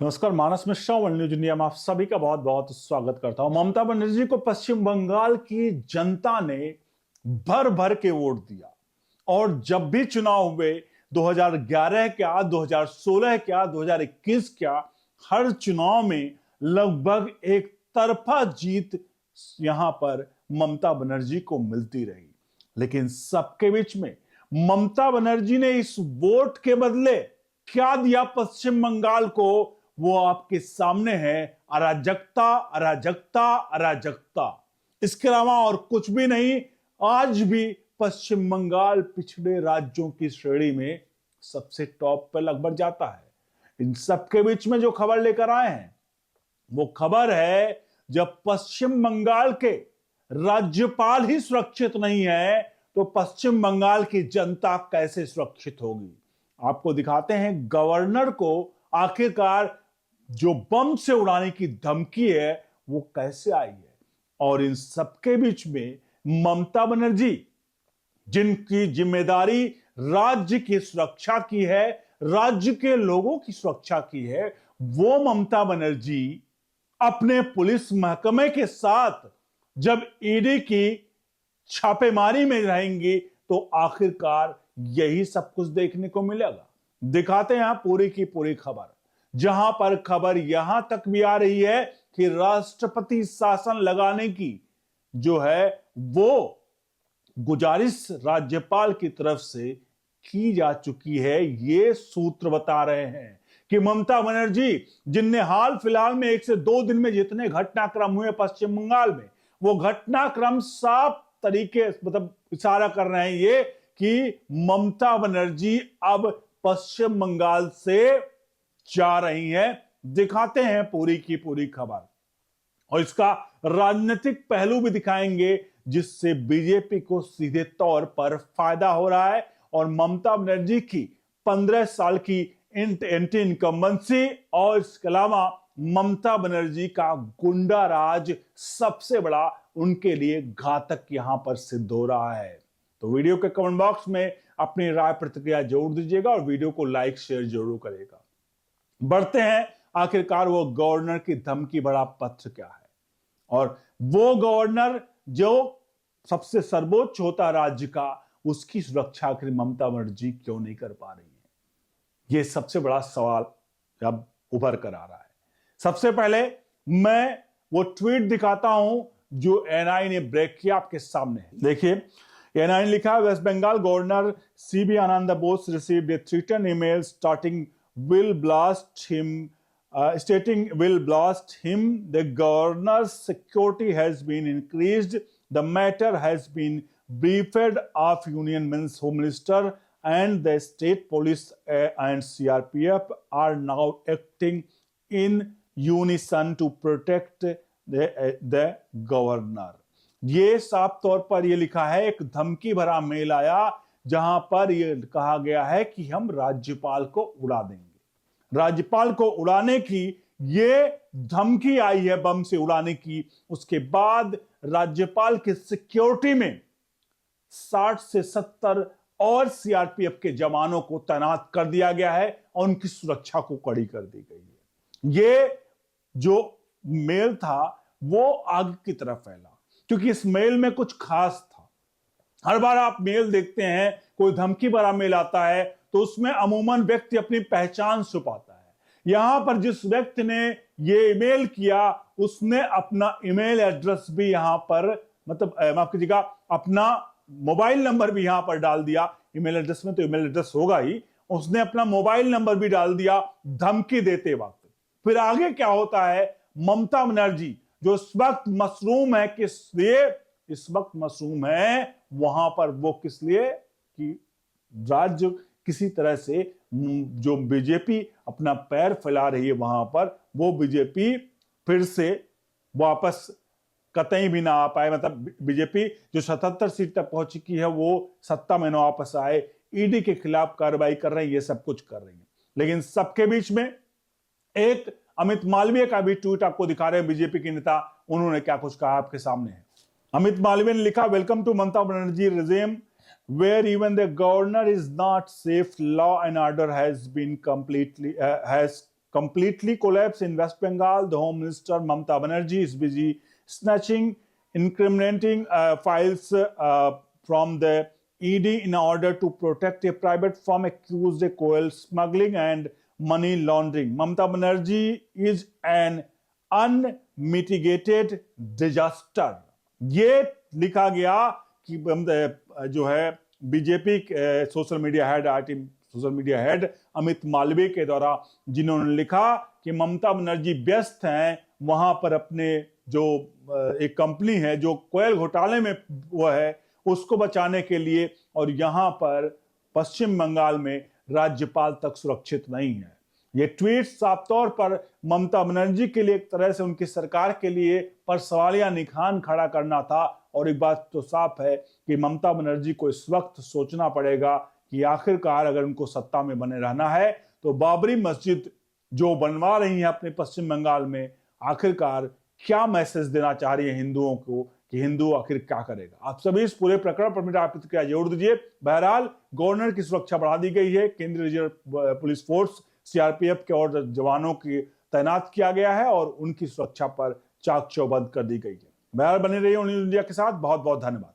नमस्कार, मानस Mishra world news India में आप सभी का बहुत बहुत स्वागत करता हूं। ममता बनर्जी को पश्चिम बंगाल की जनता ने भर भर के वोट दिया और जब भी चुनाव हुए 2011 क्या, 2016 क्या, 2021 क्या, हर चुनाव में लगभग एक तरफा जीत यहां पर ममता बनर्जी को मिलती रही। लेकिन सबके बीच में ममता बनर्जी ने इस वोट के बदले क्या दिया पश्चिम बंगाल को, वो आपके सामने है। अराजकता, अराजकता, अराजकता, इसके अलावा और कुछ भी नहीं। आज भी पश्चिम बंगाल पिछड़े राज्यों की श्रेणी में सबसे टॉप पर लगभग जाता है। इन सबके बीच में जो खबर लेकर आए हैं वो खबर है, जब पश्चिम बंगाल के राज्यपाल ही सुरक्षित नहीं है तो पश्चिम बंगाल की जनता कैसे सुरक्षित होगी। आपको दिखाते हैं गवर्नर को आखिरकार जो बम से उड़ाने की धमकी है वो कैसे आई है। और इन सबके बीच में ममता बनर्जी, जिनकी जिम्मेदारी राज्य की सुरक्षा की है, राज्य के लोगों की सुरक्षा की है, वो ममता बनर्जी अपने पुलिस महकमे के साथ जब ईडी की छापेमारी में रहेंगी तो आखिरकार यही सब कुछ देखने को मिलेगा। दिखाते हैं यहां पूरी की पूरी खबर, जहां पर खबर यहां तक भी आ रही है कि राष्ट्रपति शासन लगाने की जो है वो गुजारिश राज्यपाल की तरफ से की जा चुकी है। ये सूत्र बता रहे हैं कि ममता बनर्जी, जिनने हाल फिलहाल में 1 से 2 दिन में जितने घटनाक्रम हुए पश्चिम बंगाल में, वो घटनाक्रम साफ तरीके मतलब इशारा कर रहे हैं ये कि ममता बनर्जी अब पश्चिम बंगाल से जा रही हैं। दिखाते हैं पूरी की पूरी खबर और इसका राजनीतिक पहलू भी दिखाएंगे, जिससे बीजेपी को सीधे तौर पर फायदा हो रहा है। और ममता बनर्जी की 15 साल की एंटी इनकम्बेंसी और इसके अलावा ममता बनर्जी का गुंडा राज सबसे बड़ा उनके लिए घातक यहां पर सिद्ध हो रहा है। तो वीडियो के कमेंट बॉक्स में अपनी राय प्रतिक्रिया जरूर दीजिएगा और वीडियो को लाइक शेयर जरूर करेगा। बढ़ते हैं, आखिरकार वो गवर्नर की धमकी भरा पत्र क्या है और वो गवर्नर जो सबसे सर्वोच्च होता राज्य का, उसकी सुरक्षा आखिर ममता बनर्जी क्यों नहीं कर पा रही है। ये सबसे बड़ा सवाल अब उभर कर आ रहा है। सबसे पहले मैं वो ट्वीट दिखाता हूं जो एनआई ने ब्रेक किया, आपके सामने है। देखिए, एनआई ने लिखा, West Bengal governor CV Ananda Bose received a threaten email starting will blast him, stating will blast him. The governor's security has been increased. The matter has been briefed of Union Home Minister and the state police and CRPF are now acting in unison to protect the governor. ये साफ तौर पर ये लिखा है, एक धमकी भरा मेल आया जहां पर यह कहा गया है कि हम राज्यपाल को उड़ा देंगे। राज्यपाल को उड़ाने की ये धमकी आई है, बम से उड़ाने की। उसके बाद राज्यपाल की सिक्योरिटी में 60 से 70 और सीआरपीएफ के जवानों को तैनात कर दिया गया है और उनकी सुरक्षा को कड़ी कर दी गई है। ये जो मेल था वो आग की तरफ फैला, क्योंकि इस मेल में कुछ खास था। हर बार आप मेल देखते हैं, कोई धमकी भरा मेल आता है तो उसमें अमूमन व्यक्ति अपनी पहचान छुपाता है। यहां पर जिस व्यक्ति ने ये ईमेल किया उसने अपना ईमेल एड्रेस भी यहां पर माफ कीजिएगा, अपना मोबाइल नंबर भी यहां पर डाल दिया। ईमेल एड्रेस में तो ईमेल एड्रेस होगा ही, उसने अपना मोबाइल नंबर भी डाल दिया धमकी देते वक्त। फिर आगे क्या होता है, ममता बनर्जी जो इस वक्त मशरूम है, किस लिए इस वक्त मशरूम है वहां पर, वो किस लिए कि राज्य किसी तरह से जो बीजेपी अपना पैर फैला रही है वहां पर, वो बीजेपी फिर से वापस कतई भी ना आ पाए। मतलब बीजेपी जो 77 सीट तक पहुंच चुकी है वो सत्ता में ना वापस आए, ईडी के खिलाफ कार्रवाई कर रहे हैं, ये सब कुछ कर रही है। लेकिन सबके बीच में एक अमित मालवीय का भी ट्वीट आपको दिखा रहे हैं, बीजेपी के नेता, उन्होंने क्या कुछ कहा आपके सामने है। अमित मालवीय ने लिखा, welcome to Mamata Banerjee regime where even the governor is not safe. Law and order has completely collapse in West Bengal. The Home Minister Mamata Banerjee is busy snatching incriminating files from the ED in order to protect a private firm accused of coal smuggling and money laundering. Mamata Banerjee is an unmitigated disaster. ये लिखा गया कि जो है BJP social media head social media head Amit Malviya के द्वारा, जिन्होंने लिखा कि ममता बनर्जी व्यस्त हैं वहां पर अपने जो एक कंपनी है जो कोयल घोटाले में वो है उसको बचाने के लिए, और यहां पर पश्चिम बंगाल में राज्यपाल तक सुरक्षित नहीं है। ये ट्वीट साफ तौर पर ममता बनर्जी के लिए एक तरह से उनकी सरकार के लिए पर सवालिया निशान खड़ा करना था। और एक बात तो साफ है कि ममता बनर्जी को इस वक्त सोचना पड़ेगा कि आखिरकार अगर उनको सत्ता में बने रहना है तो बाबरी मस्जिद जो बनवा रही है अपने पश्चिम बंगाल में, आखिरकार क्या मैसेज देना चाह रही है हिंदुओं को कि हिंदू आखिर क्या करेगा। आप सभी इस पूरे प्रकरण पर मेरा प्रतिक्रिया जरूर दीजिए। बहरहाल गवर्नर की सुरक्षा बढ़ा दी गई है, केंद्रीय रिजर्व पुलिस फोर्स सीआरपीएफ के और जवानों की तैनात किया गया है और उनकी सुरक्षा पर चाक चौबंद कर दी गई है। बहरहाल बने रहिए न्यूज़ इंडिया के साथ। बहुत बहुत धन्यवाद।